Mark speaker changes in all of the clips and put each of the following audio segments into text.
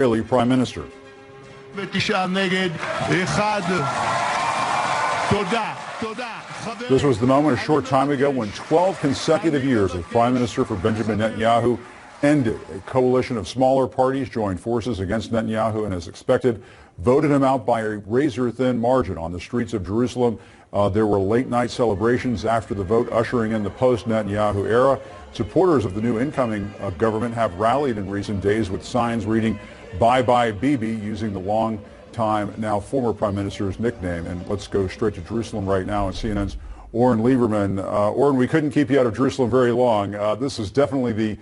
Speaker 1: Israeli Prime Minister. This was the moment a short time ago when 12 consecutive years as Prime Minister for Benjamin Netanyahu ended. A coalition of smaller parties joined forces against Netanyahu and, as expected, voted him out by a razor-thin margin on the streets of Jerusalem. There were late-night celebrations after the vote, ushering in the post-Netanyahu era. Supporters of the new incoming government have rallied in recent days with signs reading "Bye Bye Bibi," using the long-time, now former Prime Minister's nickname. And let's go straight to Jerusalem right now and CNN's Oren Lieberman. Oren, we couldn't keep you out of Jerusalem very long. This is definitely the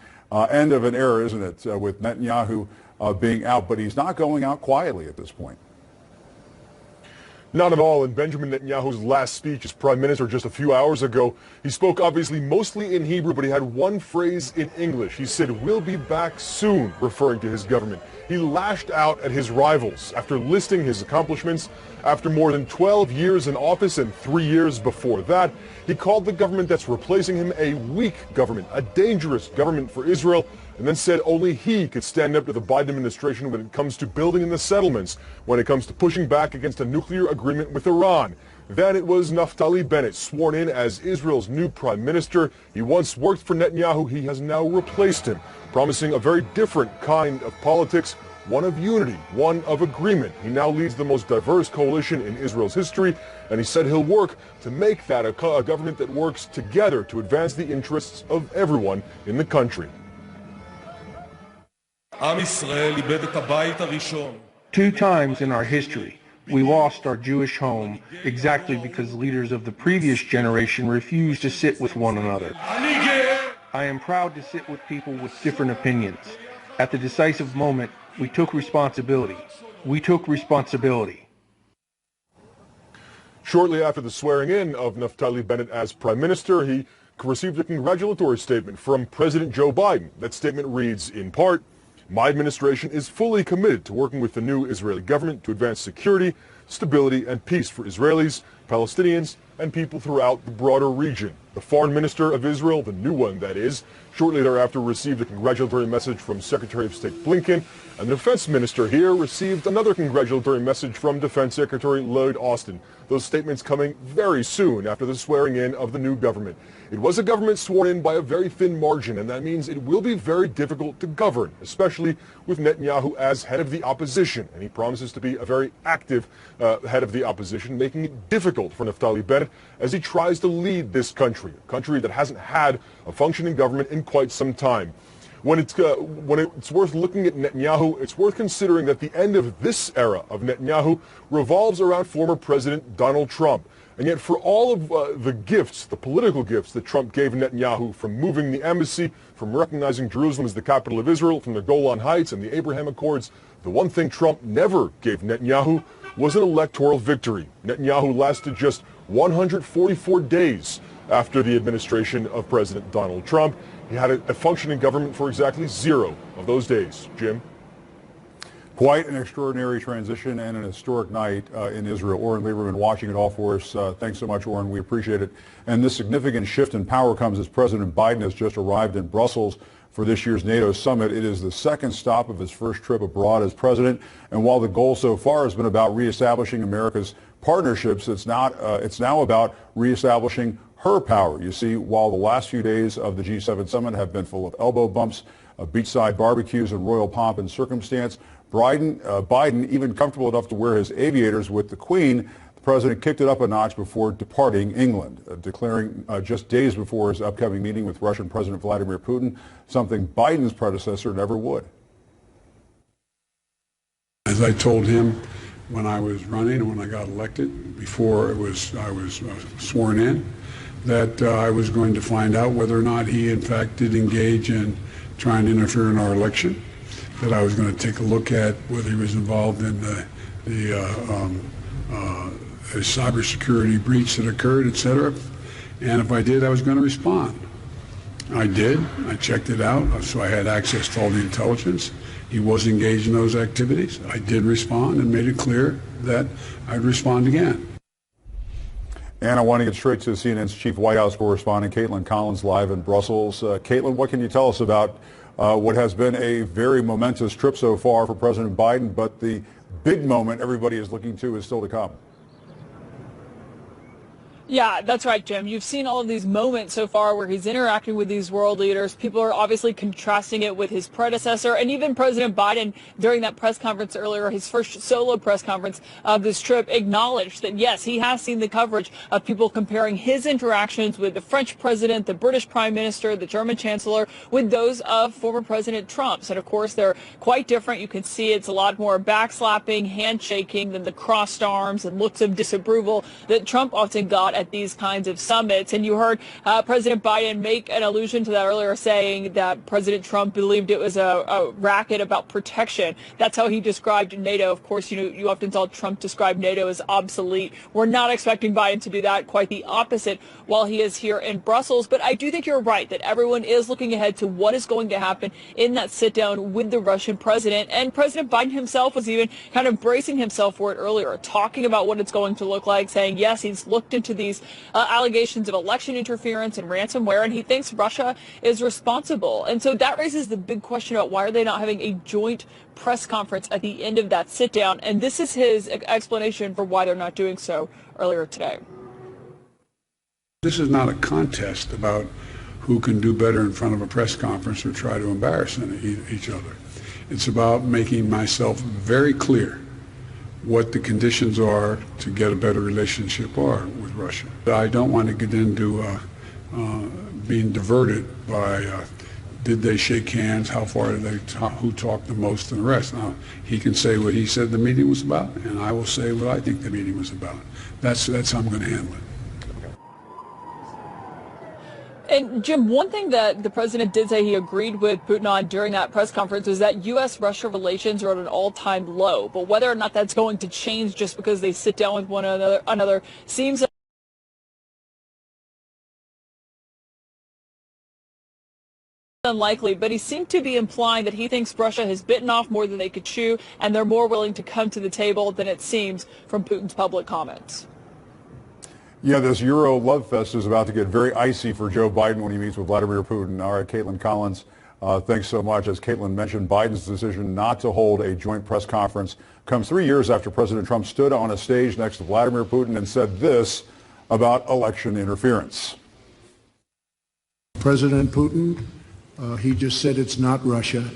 Speaker 1: end of an era, isn't it, with Netanyahu being out, but he's not going out quietly at this point.
Speaker 2: Not at all. In Benjamin Netanyahu's last speech as prime minister just a few hours ago, he spoke obviously mostly in Hebrew, but he had one phrase in English. He said, "We'll be back soon," referring to his government. He lashed out at his rivals after listing his accomplishments. After more than 12 years in office and 3 years before that, he called the government that's replacing him a weak government, a dangerous government for Israel, and then said only he could stand up to the Biden administration when it comes to building in the settlements, when it comes to pushing back against a nuclear agreement with Iran. Then it was Naftali Bennett sworn in as Israel's new prime minister. He once worked for Netanyahu. He has now replaced him, promising a very different kind of politics, one of unity, one of agreement. He now leads the most diverse coalition in Israel's history, and he said he'll work to make that a government that works together to advance the interests of everyone in the country.
Speaker 3: 2 times in our history, we lost our Jewish home exactly because leaders of the previous generation refused to sit with one another. I am proud to sit with people with different opinions. At the decisive moment, we took responsibility. We took responsibility.
Speaker 2: Shortly after the swearing in of Naftali Bennett as prime minister, he received a congratulatory statement from President Joe Biden. That statement reads, in part, "My administration is fully committed to working with the new Israeli government to advance security, stability, and peace for Israelis, Palestinians, and people throughout the broader region." The foreign minister of Israel, the new one that is, shortly thereafter received a congratulatory message from Secretary of State Blinken, and the defense minister here received another congratulatory message from Defense Secretary Lloyd Austin. Those statements coming very soon after the swearing in of the new government. It was a government sworn in by a very thin margin, and that means it will be very difficult to govern, especially with Netanyahu as head of the opposition. And he promises to be a very active head of the opposition, making it difficult for Naftali Bennett as he tries to lead this country, a country that hasn't had a functioning government in quite some time. When it's worth looking at Netanyahu, it's worth considering that the end of this era of Netanyahu revolves around former President Donald Trump. And yet for all of the gifts, the political gifts that Trump gave Netanyahu, from moving the embassy, from recognizing Jerusalem as the capital of Israel, from the Golan Heights and the Abraham Accords, the one thing Trump never gave Netanyahu was an electoral victory. Netanyahu lasted just 144 days after the administration of President Donald Trump. He had a functioning government for exactly 0 of those days. Jim?
Speaker 1: Quite an extraordinary transition and an historic night in Israel. Oren Lieberman watching it all for us. Thanks so much, Oren. We appreciate it. And this significant shift in power comes as President Biden has just arrived in Brussels for this year's NATO summit. It is the second stop of his first trip abroad as president. And while the goal so far has been about reestablishing America's partnerships, it's now about reestablishing her power. You see, while the last few days of the G7 summit have been full of elbow bumps, beachside barbecues, and royal pomp and circumstance, Biden, even comfortable enough to wear his aviators with the Queen, the president kicked it up a notch before departing England, declaring just days before his upcoming meeting with Russian President Vladimir Putin, something Biden's predecessor never would.
Speaker 4: As I told him when I was running and when I got elected, before I was sworn in, that I was going to find out whether or not he in fact did engage in trying to interfere in our election, that I was going to take a look at whether he was involved in the cybersecurity breach that occurred, etc. And if I did, I was going to respond. I did. I checked it out, so I had access to all the intelligence. He was engaged in those activities. I did respond and made it clear that I'd respond again.
Speaker 1: And I want to get straight to CNN's chief White House correspondent, Caitlin Collins, live in Brussels. Caitlin, what can you tell us about what has been a very momentous trip so far for President Biden, but the big moment everybody is looking to is still to come.
Speaker 5: Yeah, that's right, Jim. You've seen all of these moments so far where he's interacting with these world leaders. People are obviously contrasting it with his predecessor, and even President Biden during that press conference earlier, his first solo press conference of this trip, acknowledged that, yes, he has seen the coverage of people comparing his interactions with the French president, the British prime minister, the German chancellor, with those of former President Trump's. And, of course, they're quite different. You can see it's a lot more backslapping, handshaking than the crossed arms and looks of disapproval that Trump often got at these kinds of summits. And you heard President Biden make an allusion to that earlier, saying that President Trump believed it was a racket about protection. That's how he described NATO. Of course, you often saw Trump describe NATO as obsolete. We're not expecting Biden to do that, quite the opposite, while he is here in Brussels. But I do think you're right that everyone is looking ahead to what is going to happen in that sit down with the Russian president. And President Biden himself was even kind of bracing himself for it earlier, talking about what it's going to look like, saying, yes, he's looked into these allegations of election interference and ransomware, and he thinks Russia is responsible. And so that raises the big question about why are they not having a joint press conference at the end of that sit down. And this is his explanation for why they're not doing so earlier today.
Speaker 4: This is not a contest about who can do better in front of a press conference or try to embarrass each other. It's about making myself very clear what the conditions are to get a better relationship are with Russia. I don't want to get into being diverted by did they shake hands, how far did they talk, who talked the most, and the rest. Now, he can say what he said the meeting was about, and I will say what I think the meeting was about. That's how I'm going to handle it.
Speaker 5: And Jim, one thing that the president did say he agreed with Putin on during that press conference was that U.S.-Russia relations are at an all-time low. But whether or not that's going to change just because they sit down with one another seems unlikely. But he seemed to be implying that he thinks Russia has bitten off more than they could chew, and they're more willing to come to the table than it seems from Putin's public comments.
Speaker 1: Yeah, this Euro love fest is about to get very icy for Joe Biden when he meets with Vladimir Putin. All right, Caitlin Collins, thanks so much. As Caitlin mentioned, Biden's decision not to hold a joint press conference comes 3 years after President Trump stood on a stage next to Vladimir Putin and said this about election interference.
Speaker 6: President Putin, he just said it's not Russia.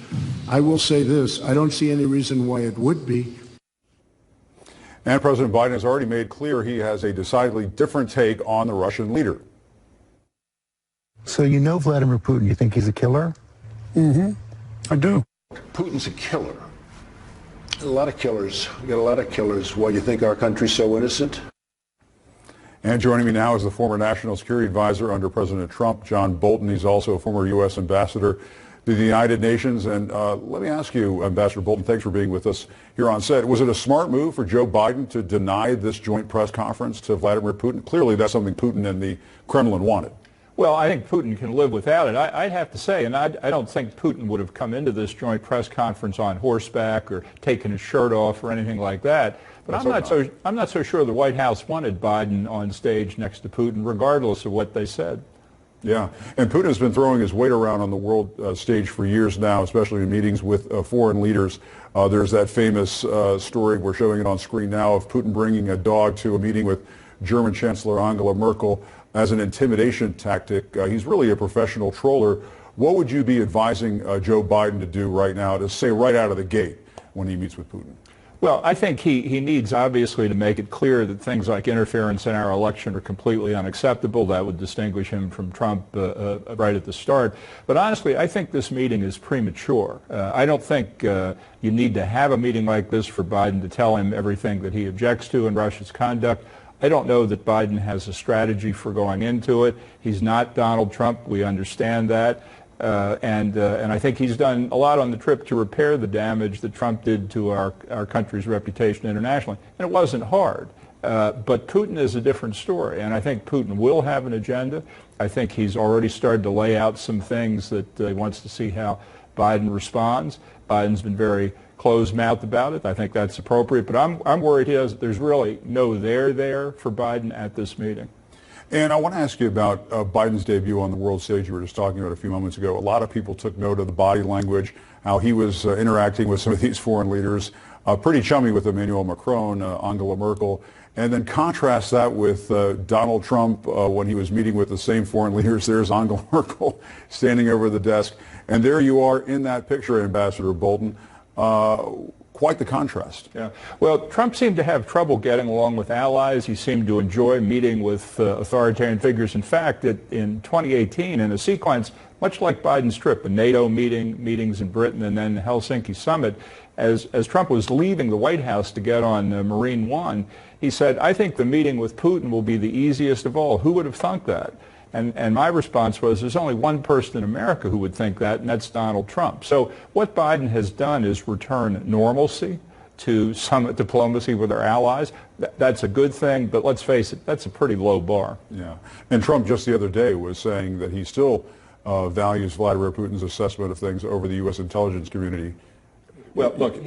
Speaker 6: I will say this, I don't see any reason why it would be.
Speaker 1: And President Biden has already made clear he has a decidedly different take on the Russian leader.
Speaker 7: So you know Vladimir Putin, you think he's a killer?
Speaker 6: Mm-hmm. I do.
Speaker 8: Putin's a killer. A lot of killers. We got a lot of killers. Why, you think our country's so innocent?
Speaker 1: And joining me now is the former National Security Advisor under President Trump, John Bolton. He's also a former U.S. Ambassador to the United Nations. And let me ask you, Ambassador Bolton, thanks for being with us here on set. Was it a smart move for Joe Biden to deny this joint press conference to Vladimir Putin? Clearly, that's something Putin and the Kremlin wanted.
Speaker 9: Well, I think Putin can live without it. I'd have to say, and I don't think Putin would have come into this joint press conference on horseback or taken his shirt off or anything like that. But I'm not so sure the White House wanted Biden on stage next to Putin, regardless of what they said.
Speaker 1: Yeah, and Putin has been throwing his weight around on the world stage for years now, especially in meetings with foreign leaders. There's that famous story, we're showing it on screen now, of Putin bringing a dog to a meeting with German Chancellor Angela Merkel as an intimidation tactic. He's really a professional troller. What would you be advising Joe Biden to do right now to say right out of the gate when he meets with Putin?
Speaker 9: Well, I think he needs, obviously, to make it clear that things like interference in our election are completely unacceptable. That would distinguish him from Trump right at the start. But honestly, I think this meeting is premature. I don't think you need to have a meeting like this for Biden to tell him everything that he objects to in Russia's conduct. I don't know that Biden has a strategy for going into it. He's not Donald Trump. We understand that. And I think he's done a lot on the trip to repair the damage that Trump did to our country's reputation internationally. And it wasn't hard. But Putin is a different story. And I think Putin will have an agenda. I think he's already started to lay out some things that he wants to see how Biden responds. Biden's been very closed-mouthed about it. I think that's appropriate. But I'm worried there's really no there for Biden at this meeting.
Speaker 1: And I want to ask you about Biden's debut on the world stage you were just talking about a few moments ago. A lot of people took note of the body language, how he was interacting with some of these foreign leaders, pretty chummy with Emmanuel Macron, Angela Merkel, and then contrast that with Donald Trump when he was meeting with the same foreign leaders. There's Angela Merkel standing over the desk, and there you are in that picture, Ambassador Bolton. Quite the contrast.
Speaker 9: Yeah. Well, Trump seemed to have trouble getting along with allies. He seemed to enjoy meeting with authoritarian figures. In fact, in 2018, in a sequence much like Biden's trip, a NATO meetings in Britain, and then the Helsinki summit, as Trump was leaving the White House to get on Marine One, he said, "I think the meeting with Putin will be the easiest of all." Who would have thunk that? And my response was, there's only one person in America who would think that, and that's Donald Trump. So what Biden has done is return normalcy to summit diplomacy with our allies. That's a good thing, but let's face it, that's a pretty low bar.
Speaker 1: Yeah. And Trump just the other day was saying that he still values Vladimir Putin's assessment of things over the U.S. intelligence community.
Speaker 9: Well, look,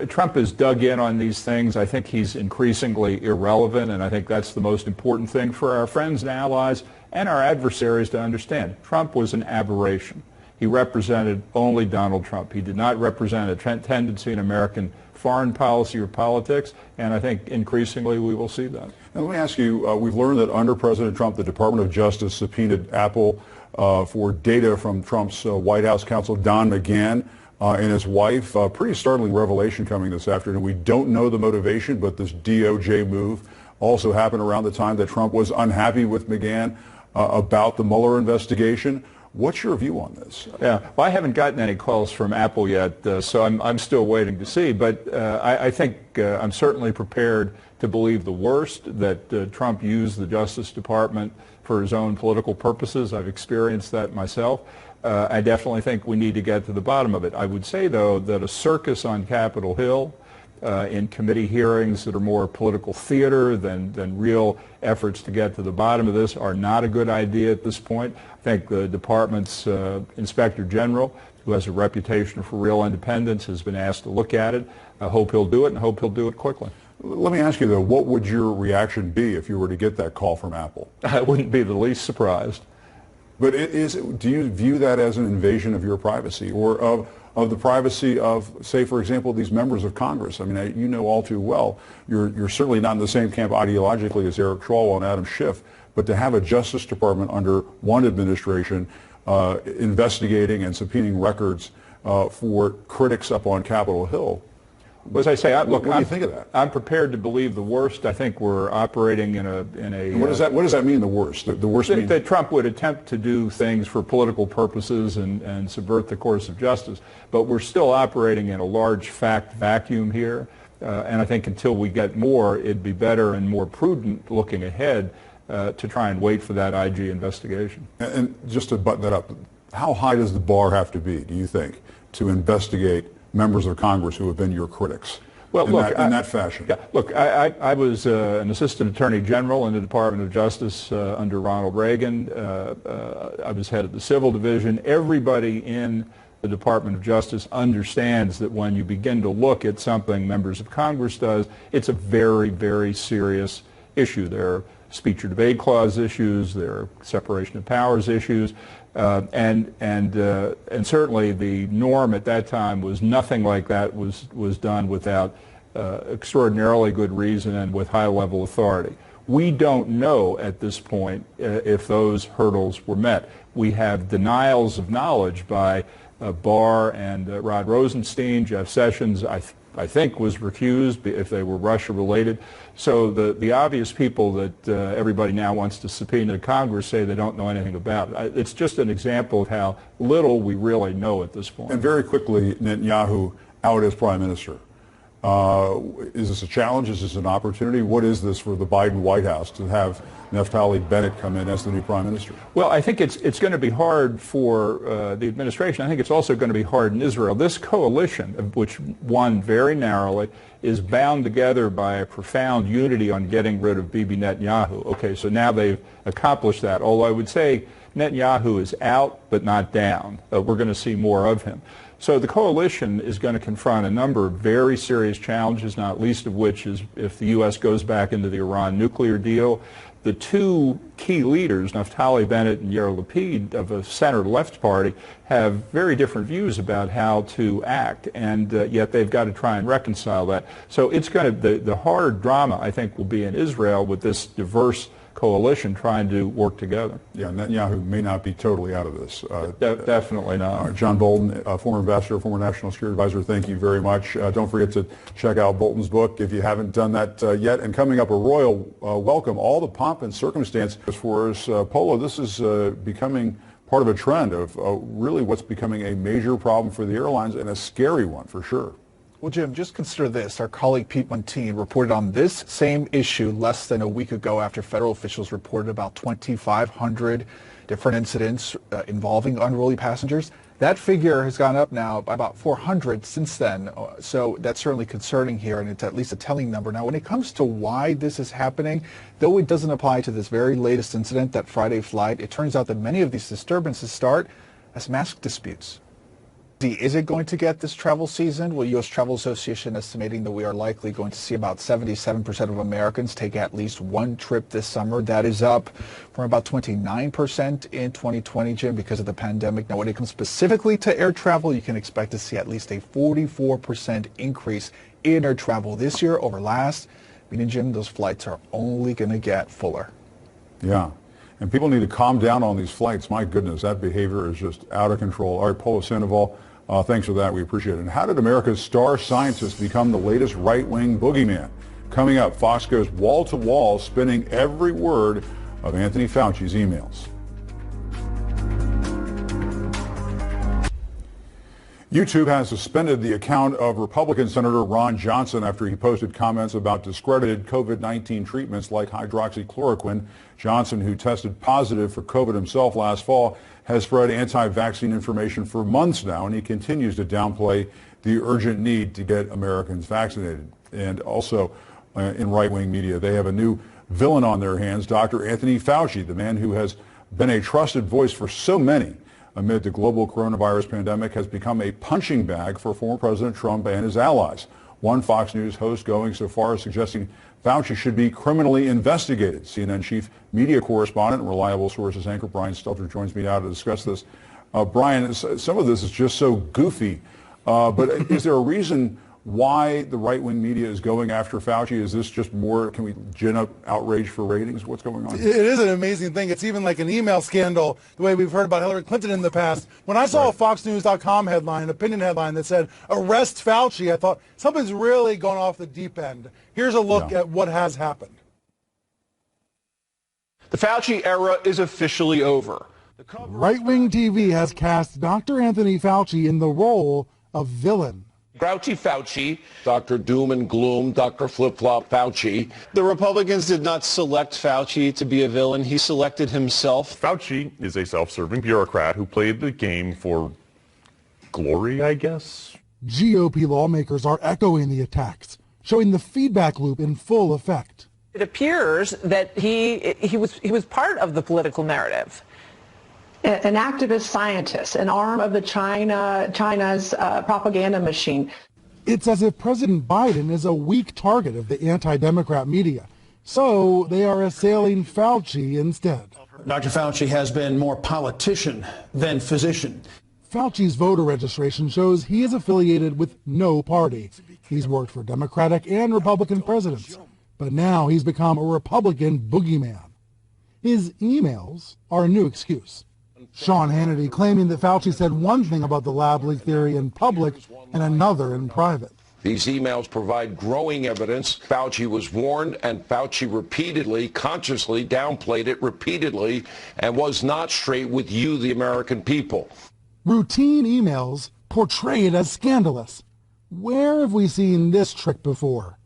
Speaker 9: Trump has dug in on these things. I think he's increasingly irrelevant, and I think that's the most important thing for our friends and allies and our adversaries to understand. Trump was an aberration. He represented only Donald Trump. He did not represent a tendency in American foreign policy or politics, and I think increasingly we will see that.
Speaker 1: Now, let me ask you, we've learned that under President Trump, the Department of Justice subpoenaed Apple for data from Trump's White House counsel, Don McGahn, and his wife. Pretty startling revelation coming this afternoon. We don't know the motivation, but this DOJ move also happened around the time that Trump was unhappy with McGahn about the Mueller investigation. What's your view on this?
Speaker 9: Yeah, well, I haven't gotten any calls from Apple yet, so I'm still waiting to see. But I think I'm certainly prepared to believe the worst, that Trump used the Justice Department for his own political purposes. I've experienced that myself. I definitely think we need to get to the bottom of it. I would say, though, that a circus on Capitol Hill, in committee hearings that are more political theater than real efforts to get to the bottom of this, are not a good idea at this point. I think the department's Inspector General, who has a reputation for real independence, has been asked to look at it. I hope he'll do it, and I hope he'll do it quickly.
Speaker 1: Let me ask you, though, what would your reaction be if you were to get that call from Apple?
Speaker 9: I wouldn't be the least surprised.
Speaker 1: But do you view that as an invasion of your privacy, or of the privacy of, say, for example, these members of Congress? I mean, you know all too well, you're certainly not in the same camp ideologically as Eric Schwalwell and Adam Schiff, but to have a Justice Department under one administration investigating and subpoenaing records for critics up on Capitol Hill.
Speaker 9: As I say,
Speaker 1: look, what do you think of that?
Speaker 9: I'm prepared to believe the worst. I think we're operating in a.
Speaker 1: What does that mean? The worst? The worst means
Speaker 9: that Trump would attempt to do things for political purposes and subvert the course of justice. But we're still operating in a large fact vacuum here, and I think until we get more, it'd be better and more prudent looking ahead to try and wait for that IG investigation.
Speaker 1: And just to button that up, how high does the bar have to be, do you think, to investigate members of Congress who have been your critics?
Speaker 9: Well,
Speaker 1: in that fashion.
Speaker 9: Yeah, look, I was an assistant attorney general in the Department of Justice under Ronald Reagan. I was head of the civil division. Everybody in the Department of Justice understands that when you begin to look at something members of Congress does, it's a very, very serious issue. There are speech or debate clause issues. There are separation of powers issues. And certainly the norm at that time was nothing like that was done without extraordinarily good reason and with high-level authority. We don't know at this point if those hurdles were met. We have denials of knowledge by Barr and Rod Rosenstein. Jeff Sessions, I think, was recused if they were Russia-related. So the obvious people that everybody now wants to subpoena to Congress say they don't know anything about it. It's just an example of how little we really know at this point.
Speaker 1: And very quickly, Netanyahu out as prime minister. Is this a challenge? Is this an opportunity? What is this for the Biden White House to have Naftali Bennett come in as the new prime minister?
Speaker 9: Well, I think it's going to be hard for the administration. I think it's also going to be hard in Israel. This coalition, of which won very narrowly, is bound together by a profound unity on getting rid of Bibi Netanyahu. Okay, so now they've accomplished that. Although I would say Netanyahu is out but not down. We're going to see more of him. So the coalition is going to confront a number of very serious challenges, not least of which is if the U.S. goes back into the Iran nuclear deal. The two key leaders, Naftali Bennett and Yair Lapid of a center-left party, have very different views about how to act, and yet they've got to try and reconcile that. So it's going to, the hard drama, I think, will be in Israel with this diverse coalition trying to work together.
Speaker 1: Yeah, Netanyahu may not be totally out of this.
Speaker 9: Definitely not.
Speaker 1: John Bolton, former ambassador, former national security advisor, thank you very much. Don't forget to check out Bolton's book if you haven't done that yet. And coming up, a royal welcome, all the pomp and circumstance for us. Polo, this is becoming part of a trend of really what's becoming a major problem for the airlines, and a scary one for sure.
Speaker 10: Well, Jim, just consider this. Our colleague Pete Montine reported on this same issue less than a week ago after federal officials reported about 2,500 different incidents involving unruly passengers. That figure has gone up now by about 400 since then. So that's certainly concerning here, and it's at least a telling number. Now, when it comes to why this is happening, though it doesn't apply to this very latest incident, that Friday flight, it turns out that many of these disturbances start as mask disputes. Is it going to get this travel season? Well, U.S. Travel Association estimating that we are likely going to see about 77% of Americans take at least one trip this summer. That is up from about 29% in 2020, Jim, because of the pandemic. Now, when it comes specifically to air travel, you can expect to see at least a 44% increase in air travel this year over last, meaning, Jim, those flights are only going to get fuller.
Speaker 1: Yeah. And people need to calm down on these flights. My goodness, that behavior is just out of control. All right, Polo Sandoval, thanks for that. We appreciate it. And how did America's star scientist become the latest right-wing boogeyman? Coming up, Fox goes wall-to-wall, spinning every word of Anthony Fauci's emails. YouTube has suspended the account of Republican Senator Ron Johnson after he posted comments about discredited COVID-19 treatments like hydroxychloroquine. Johnson, who tested positive for COVID himself last fall, has spread anti-vaccine information for months now, and he continues to downplay the urgent need to get Americans vaccinated. And also in right-wing media, they have a new villain on their hands, Dr. Anthony Fauci, the man who has been a trusted voice for so many amid the global coronavirus pandemic, has become a punching bag for former President Trump and his allies. One Fox News host going so far as suggesting Fauci should be criminally investigated. CNN chief media correspondent and reliable sources anchor Brian Stelter joins me now to discuss this. Brian, some of this is just so goofy, but is there a reason why the right-wing media is going after Fauci? Is this just more, can we gin up outrage for ratings? What's going on?
Speaker 11: It is an amazing thing. It's even like an email scandal, the way we've heard about Hillary Clinton in the past. When I saw a FoxNews.com headline, an opinion headline that said, "Arrest Fauci," I thought, something's really gone off the deep end. Here's a look at what has happened.
Speaker 12: The Fauci era is officially over.
Speaker 13: Right-wing TV has cast Dr. Anthony Fauci in the role of villain.
Speaker 12: Grouchy Fauci.
Speaker 14: Dr. Doom and Gloom, Dr. Flip-Flop Fauci.
Speaker 15: The Republicans did not select Fauci to be a villain. He selected himself.
Speaker 2: Fauci is a self-serving bureaucrat who played the game for glory, I guess.
Speaker 13: GOP lawmakers are echoing the attacks, showing the feedback loop in full effect.
Speaker 16: It appears that he was part of the political narrative.
Speaker 17: An activist scientist, an arm of the China's propaganda machine.
Speaker 13: It's as if President Biden is a weak target of the anti-Democrat media, so they are assailing Fauci instead.
Speaker 18: Dr. Fauci has been more politician than physician.
Speaker 13: Fauci's voter registration shows he is affiliated with no party. He's worked for Democratic and Republican presidents, but now he's become a Republican boogeyman. His emails are a new excuse. Sean Hannity claiming that Fauci said one thing about the lab leak theory in public and another in private.
Speaker 14: These emails provide growing evidence. Fauci was warned, and Fauci repeatedly, consciously downplayed it repeatedly and was not straight with you, the American people.
Speaker 13: Routine emails portrayed as scandalous. Where have we seen this trick before?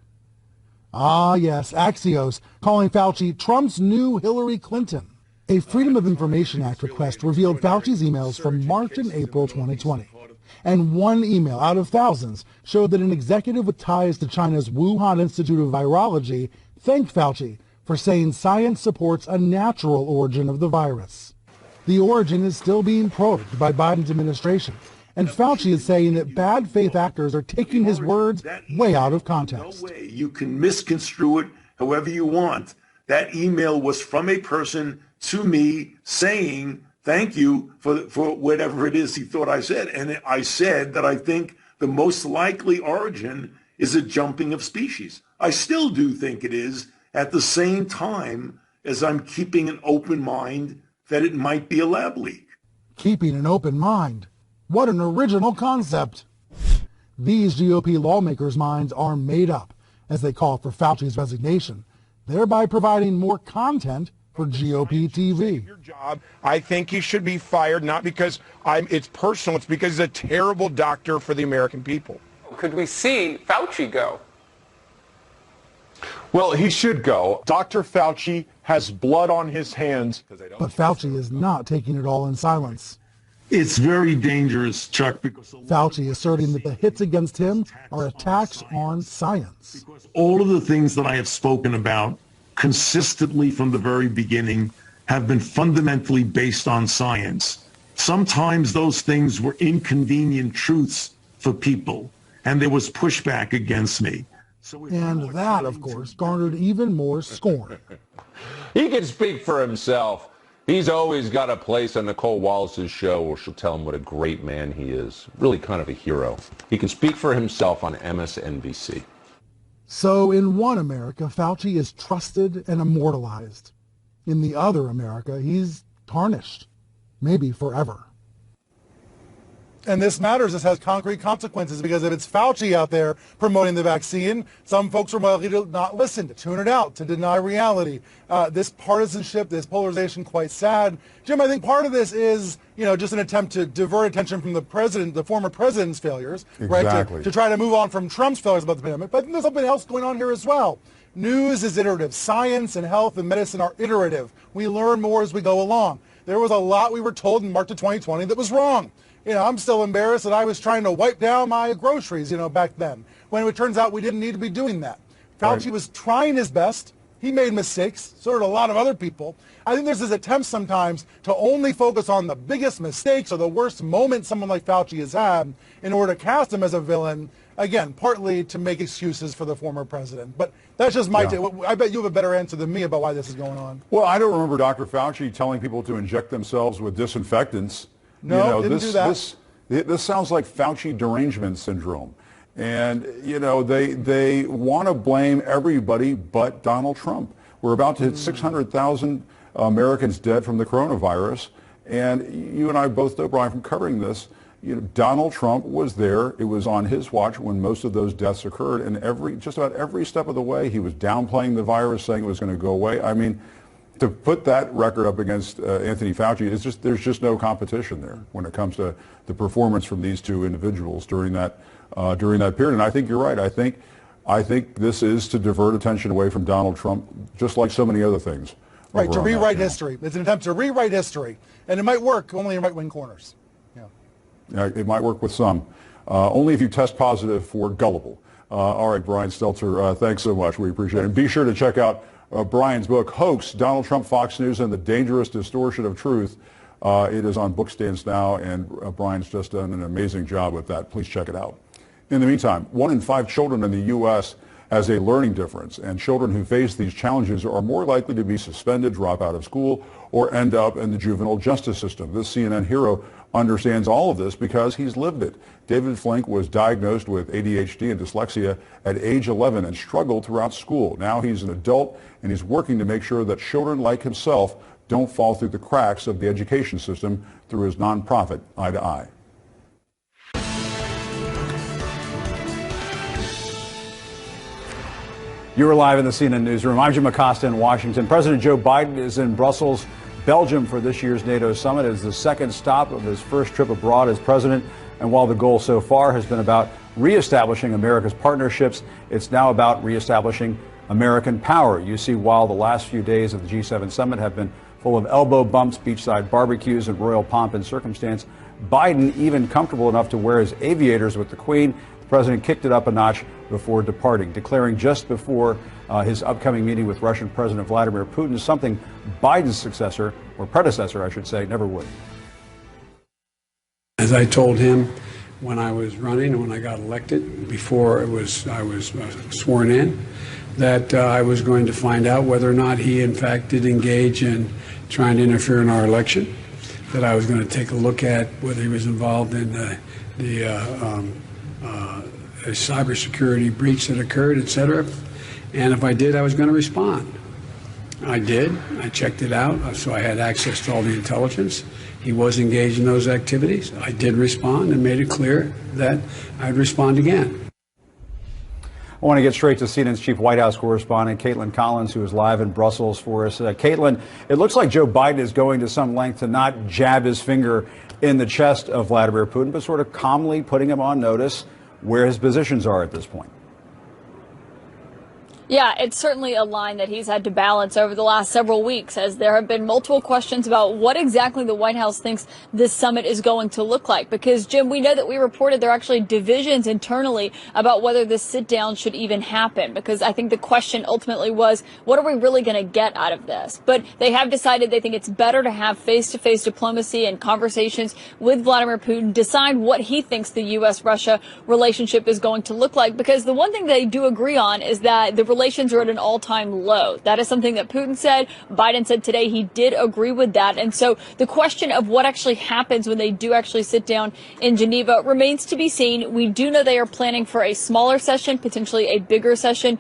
Speaker 13: Ah, yes, Axios calling Fauci Trump's new Hillary Clinton. A Freedom of Information Act request revealed Fauci's emails from March and April 2020. And one email out of thousands showed that an executive with ties to China's Wuhan Institute of Virology thanked Fauci for saying science supports a natural origin of the virus. The origin is still being probed by Biden's administration, And Fauci is saying that bad faith actors are taking his words way out of context.
Speaker 19: No way. You can misconstrue it however you want. That email was from a person to me saying, thank you for whatever it is he thought I said. And I said that I think the most likely origin is a jumping of species. I still do think it is, at the same time as I'm keeping an open mind that it might be a lab leak.
Speaker 13: Keeping an open mind. What an original concept. These GOP lawmakers' minds are made up as they call for Fauci's resignation, thereby providing more content for GOP TV.
Speaker 20: Your job. I think he should be fired, not because it's personal, it's because he's a terrible doctor for the American people.
Speaker 12: Could we see Fauci go?
Speaker 2: Well, he should go. Dr. Fauci has blood on his hands.
Speaker 13: But Fauci is not taking it all in silence.
Speaker 19: It's very dangerous, Chuck, because
Speaker 13: Fauci asserting that the hits against him are attacks on science.
Speaker 19: all of the things that I have spoken about consistently from the very beginning have been fundamentally based on science. Sometimes those things were inconvenient truths for people, and there was pushback against me.
Speaker 13: And that, of course, garnered even more scorn.
Speaker 14: He can speak for himself. He's always got a place on Nicole Wallace's show where she'll tell him what a great man he is. Really kind of a hero. He can speak for himself on MSNBC.
Speaker 13: So in one America, Fauci is trusted and immortalized. In the other America, he's tarnished, maybe forever.
Speaker 11: And this matters. This has concrete consequences because if it's Fauci out there promoting the vaccine, some folks are likely to not listen, to tune it out, to deny reality. This partisanship, this polarization, quite sad. Jim, I think part of this is, just an attempt to divert attention from the president, the former president's failures,
Speaker 1: exactly.
Speaker 11: right? To try to move on from Trump's failures about the pandemic. But I think there's something else going on here as well. News is iterative. Science and health and medicine are iterative. We learn more as we go along. There was a lot we were told in March of 2020 that was wrong. I'm still embarrassed that I was trying to wipe down my groceries, back then, when it turns out we didn't need to be doing that. Fauci was trying his best. He made mistakes, so did a lot of other people. I think there's this attempt sometimes to only focus on the biggest mistakes or the worst moments someone like Fauci has had in order to cast him as a villain, again, partly to make excuses for the former president. But that's just my take. I bet you have a better answer than me about why this is going on.
Speaker 1: Well, I don't remember Dr. Fauci telling people to inject themselves with disinfectants.
Speaker 11: No, didn't do that.
Speaker 1: This sounds like Fauci derangement syndrome. And, they want to blame everybody but Donald Trump. We're about to hit 600,000 Americans dead from the coronavirus. And you and I both know, Brian, from covering this, Donald Trump was there. It was on his watch when most of those deaths occurred. And just about every step of the way, he was downplaying the virus, saying it was going to go away. I mean, to put that record up against Anthony Fauci, there's just no competition there when it comes to the performance from these two individuals during that period. And I think you're right. I think this is to divert attention away from Donald Trump, just like so many other things.
Speaker 11: Right, to rewrite history. It's an attempt to rewrite history, and it might work only in right-wing corners.
Speaker 1: Yeah, it might work with some. Only if you test positive for gullible. All right, Brian Stelter, thanks so much. We appreciate it. And be sure to check out Brian's book, Hoax, Donald Trump, Fox News, and the Dangerous Distortion of Truth. It is on bookstands now, and Brian's just done an amazing job with that. Please check it out. In the meantime, 1 in 5 children in the U.S. has a learning difference, and children who face these challenges are more likely to be suspended, drop out of school, or end up in the juvenile justice system. This CNN hero understands all of this because he's lived it. David Flink was diagnosed with ADHD and dyslexia at age 11 and struggled throughout school. Now he's an adult, and he's working to make sure that children like himself don't fall through the cracks of the education system through his nonprofit, Eye to Eye. You're live in the CNN newsroom. I'm Jim Acosta in Washington. President Joe Biden is in Brussels, Belgium for this year's NATO summit. It is the second stop of his first trip abroad as president. And while the goal so far has been about reestablishing America's partnerships, it's now about reestablishing American power. You see, while the last few days of the G7 summit have been full of elbow bumps, beachside barbecues, and royal pomp and circumstance, Biden even comfortable enough to wear his aviators with the Queen. The president kicked it up a notch before departing, declaring just before his upcoming meeting with Russian President Vladimir Putin something Biden's successor, or predecessor, I should say, never would.
Speaker 4: As I told him when I was running and when I got elected, before I was sworn in, that I was going to find out whether or not he in fact did engage in trying to interfere in our election, that I was going to take a look at whether he was involved in a cybersecurity breach that occurred, etc. And if I did, I was going to respond. I did. I checked it out, so I had access to all the intelligence. He was engaged in those activities. I did respond and made it clear that I'd respond again.
Speaker 1: I want to get straight to CNN's chief White House correspondent, Caitlin Collins, who is live in Brussels for us. Caitlin, it looks like Joe Biden is going to some length to not jab his finger in the chest of Vladimir Putin, but sort of calmly putting him on notice where his positions are at this point.
Speaker 5: Yeah, it's certainly a line that he's had to balance over the last several weeks, as there have been multiple questions about what exactly the White House thinks this summit is going to look like. Because, Jim, we know that we reported there are actually divisions internally about whether this sit-down should even happen. Because I think the question ultimately was, what are we really going to get out of this? But they have decided they think it's better to have face-to-face diplomacy and conversations with Vladimir Putin, decide what he thinks the U.S.-Russia relationship is going to look like. Because the one thing they do agree on is that the relations are at an all-time low. That is something that Putin said. Biden said today he did agree with that. And so the question of what actually happens when they do actually sit down in Geneva remains to be seen. We do know they are planning for a smaller session, potentially a bigger session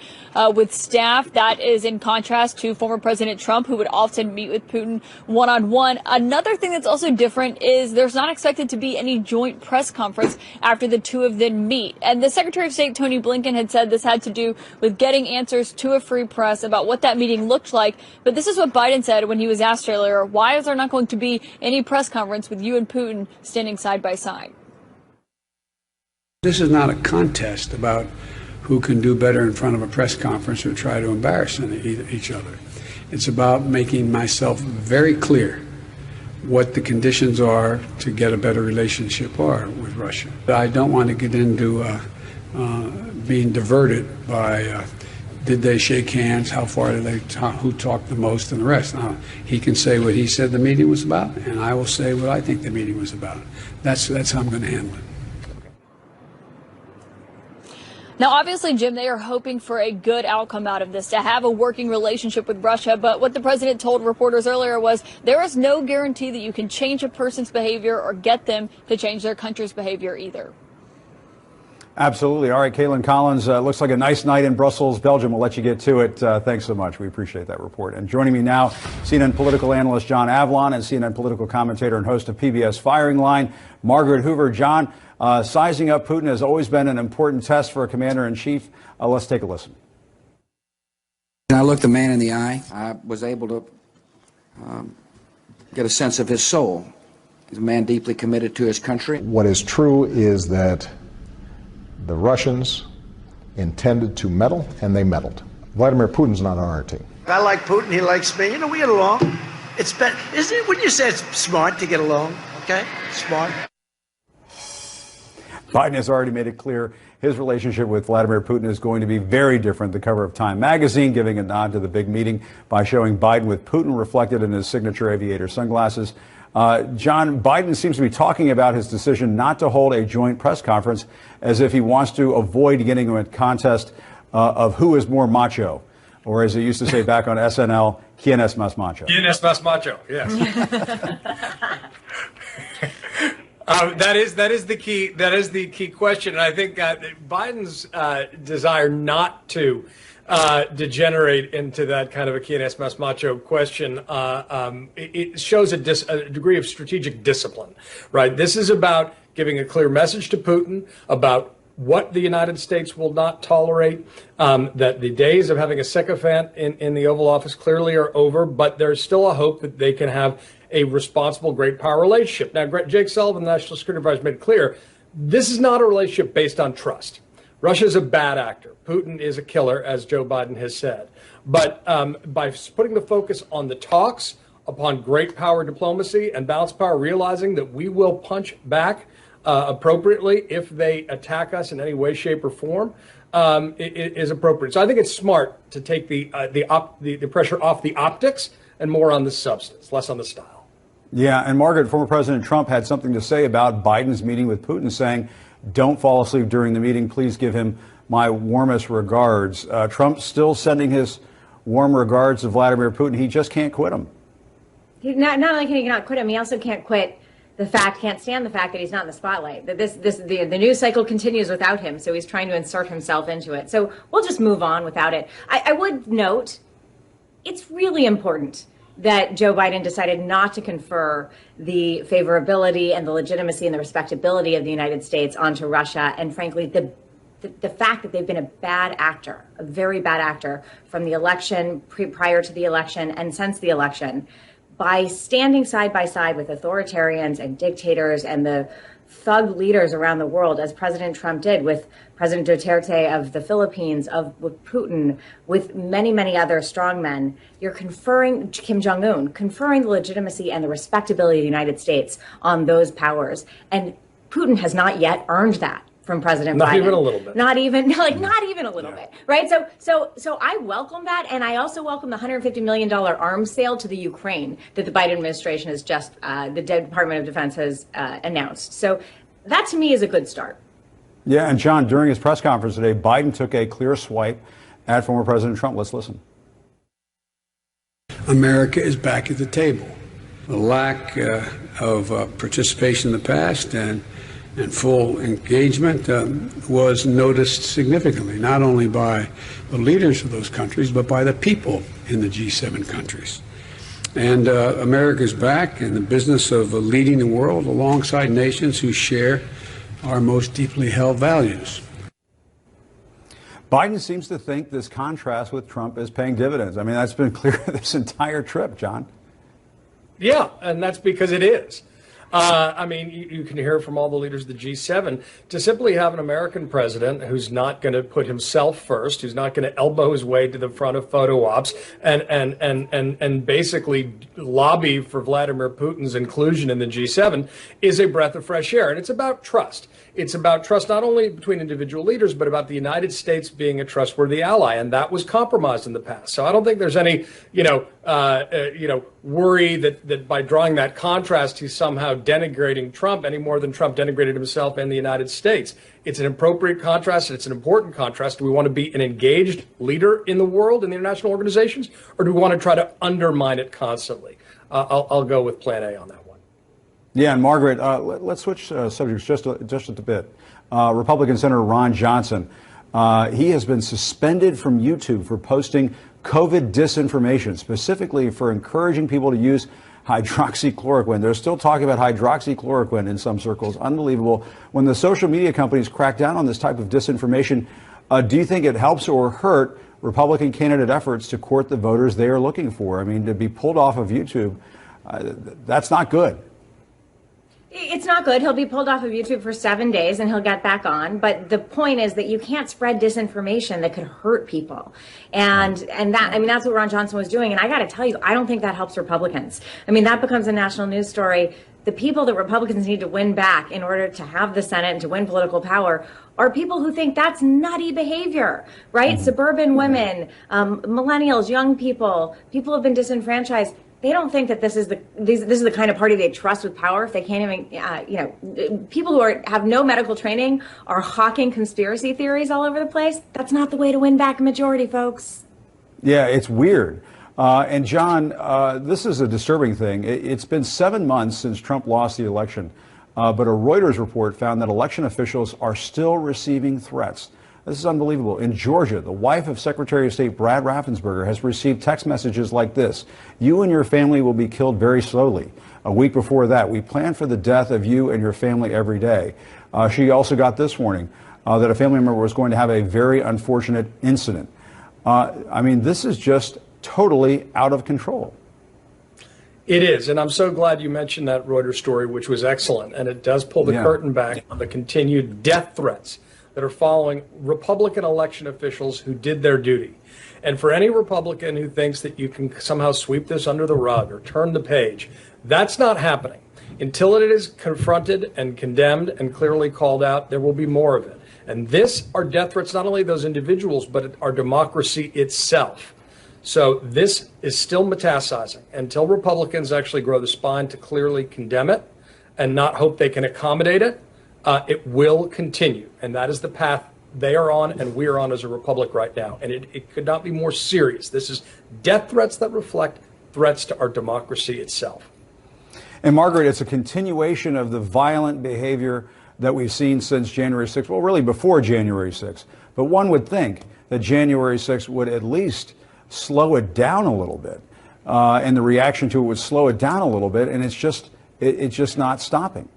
Speaker 5: with staff. That is in contrast to former President Trump, who would often meet with Putin one-on-one. Another thing that's also different is there's not expected to be any joint press conference after the two of them meet. And the Secretary of State, Tony Blinken, had said this had to do with getting answers to a free press about what that meeting looked like. But this is what Biden said when he was asked earlier, why is there not going to be any press conference with you and Putin standing side by side?
Speaker 4: This is not a contest about who can do better in front of a press conference or try to embarrass each other. It's about making myself very clear what the conditions are to get a better relationship are with Russia. I don't want to get into being diverted by did they shake hands, how far did they talk, who talked the most, and the rest. Now, he can say what he said the meeting was about, and I will say what I think the meeting was about. That's how I'm going to handle it.
Speaker 5: Now, obviously, Jim, they are hoping for a good outcome out of this, to have a working relationship with Russia. But what the president told reporters earlier was there is no guarantee that you can change a person's behavior or get them to change their country's behavior either.
Speaker 1: Absolutely. All right, Caitlin Collins, looks like a nice night in Brussels, Belgium. We'll let you get to it. Thanks so much. We appreciate that report. And joining me now, CNN political analyst John Avlon and CNN political commentator and host of PBS Firing Line, Margaret Hoover. John, sizing up Putin has always been an important test for a commander-in-chief. Let's take a listen.
Speaker 21: I looked the man in the eye. I was able to get a sense of his soul. He's a man deeply committed to his country.
Speaker 22: What is true is that the Russians intended to meddle, and they meddled. Vladimir Putin's not on our team.
Speaker 23: I like Putin, he likes me. You know, we get along. It's better, isn't it? Wouldn't you say it's smart to get along? Okay? Smart.
Speaker 1: Biden has already made it clear his relationship with Vladimir Putin is going to be very different. The cover of Time magazine giving a nod to the big meeting by showing Biden with Putin reflected in his signature aviator sunglasses. John, Biden seems to be talking about his decision not to hold a joint press conference as if he wants to avoid getting into a contest of who is more macho, or as he used to say back on SNL, ¿Quién es más macho?
Speaker 24: ¿Quién es más macho? Yes. That is the key. That is the key question. And I think Biden's desire not to degenerate into that kind of a ¿Quién es más macho? Question, it shows a degree of strategic discipline, right? This is about giving a clear message to Putin about what the United States will not tolerate, that the days of having a sycophant in the Oval Office clearly are over, but there's still a hope that they can have a responsible great power relationship. Now, Jake Sullivan, the National Security Advisor, made it clear this is not a relationship based on trust. Russia is a bad actor. Putin is a killer, as Joe Biden has said. But by putting the focus on the talks, upon great power diplomacy and balanced power, realizing that we will punch back appropriately if they attack us in any way, shape, or form, it is appropriate. So I think it's smart to take the pressure off the optics and more on the substance, less on the style.
Speaker 1: Yeah, and Margaret, former President Trump had something to say about Biden's meeting with Putin, saying, don't fall asleep during the meeting. Please give him my warmest regards. Trump's still sending his warm regards to Vladimir Putin. He just can't quit him.
Speaker 3: Not only can he not quit him, he also can't stand the fact that he's not in the spotlight. That the news cycle continues without him, so he's trying to insert himself into it. So we'll just move on without it. I would note, it's really important that Joe Biden decided not to confer the favorability and the legitimacy and the respectability of the United States onto Russia. And frankly, the fact that they've been a bad actor, a very bad actor from the election, prior to the election and since the election, by standing side by side with authoritarians and dictators and the thug leaders around the world, as President Trump did with President Duterte of the Philippines, with Putin, with many, many other strongmen, you're conferring, Kim Jong-un, conferring the legitimacy and the respectability of the United States on those powers. And Putin has not yet earned that from President Biden.
Speaker 24: Not even a little bit.
Speaker 3: Not even a little bit, right? So I welcome that, and I also welcome the $150 million arms sale to the Ukraine that the Biden administration has just, the Department of Defense has announced. So that to me is a good start.
Speaker 1: Yeah, and John, during his press conference today, Biden took a clear swipe at former President Trump. Let's listen.
Speaker 4: America is back at the table. The lack of participation in the past and full engagement was noticed significantly, not only by the leaders of those countries, but by the people in the G7 countries. And America is back in the business of leading the world alongside nations who share our most deeply held values.
Speaker 1: Biden seems to think this contrast with Trump is paying dividends. I mean, that's been clear this entire trip, John.
Speaker 24: Yeah, and that's because it is. I mean, you can hear from all the leaders of the G7 to simply have an American president who's not going to put himself first, who's not going to elbow his way to the front of photo ops and basically lobby for Vladimir Putin's inclusion in the G7 is a breath of fresh air. And it's about trust. It's about trust not only between individual leaders, but about the United States being a trustworthy ally. And that was compromised in the past. So I don't think there's any, worry that by drawing that contrast, he's somehow denigrating Trump any more than Trump denigrated himself and the United States. It's an appropriate contrast. It's an important contrast. Do we want to be an engaged leader in the world, in the international organizations, or do we want to try to undermine it constantly? I'll go with plan A on that one.
Speaker 1: Yeah, and Margaret, let's switch subjects just a bit. Republican Senator Ron Johnson, he has been suspended from YouTube for posting COVID disinformation, specifically for encouraging people to use hydroxychloroquine. They're still talking about hydroxychloroquine in some circles. Unbelievable. When the social media companies crack down on this type of disinformation, do you think it helps or hurt Republican candidate efforts to court the voters they are looking for? I mean, to be pulled off of YouTube, that's not good.
Speaker 3: It's not good. He'll be pulled off of YouTube for 7 days and he'll get back on. But the point is that you can't spread disinformation that could hurt people. And that's what Ron Johnson was doing. And I got to tell you, I don't think that helps Republicans. I mean, that becomes a national news story. The people that Republicans need to win back in order to have the Senate and to win political power are people who think that's nutty behavior, right? Suburban women, millennials, young people who have been disenfranchised. They don't think that this is the kind of party they trust with power if they can't even, people who have no medical training are hawking conspiracy theories all over the place. That's not the way to win back a majority, folks.
Speaker 1: Yeah, it's weird. And John, this is a disturbing thing. It's been 7 months since Trump lost the election, but a Reuters report found that election officials are still receiving threats. This is unbelievable. In Georgia, the wife of Secretary of State Brad Raffensperger has received text messages like this: "You and your family will be killed very slowly." A week before that, "We plan for the death of you and your family every day." She also got this warning that a family member was going to have a very unfortunate incident. I mean, this is just totally out of control.
Speaker 24: It is, and I'm so glad you mentioned that Reuters story, which was excellent, and it does pull the curtain back on the continued death threats that are following Republican election officials who did their duty. And for any Republican who thinks that you can somehow sweep this under the rug or turn the page, that's not happening. Until it is confronted and condemned and clearly called out, there will be more of it. And this are death threats, not only those individuals, but our democracy itself. So this is still metastasizing. Until Republicans actually grow the spine to clearly condemn it and not hope they can accommodate it, it will continue. And that is the path they are on and we are on as a republic right now. And it could not be more serious. This is death threats that reflect threats to our democracy itself.
Speaker 6: And Margaret, it's a continuation of the violent behavior that we've seen since January 6th, well, really before January 6th. But one would think that January 6th would at least slow it down a little bit. And the reaction to it would slow it down a little bit, and it's just not stopping.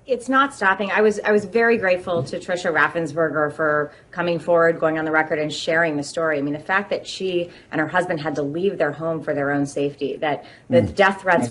Speaker 3: It's not stopping. I was very grateful to Tricia Raffensperger for coming forward, going on the record, and sharing the story. I mean, the fact that she and her husband had to leave their home for their own safety, that the death threats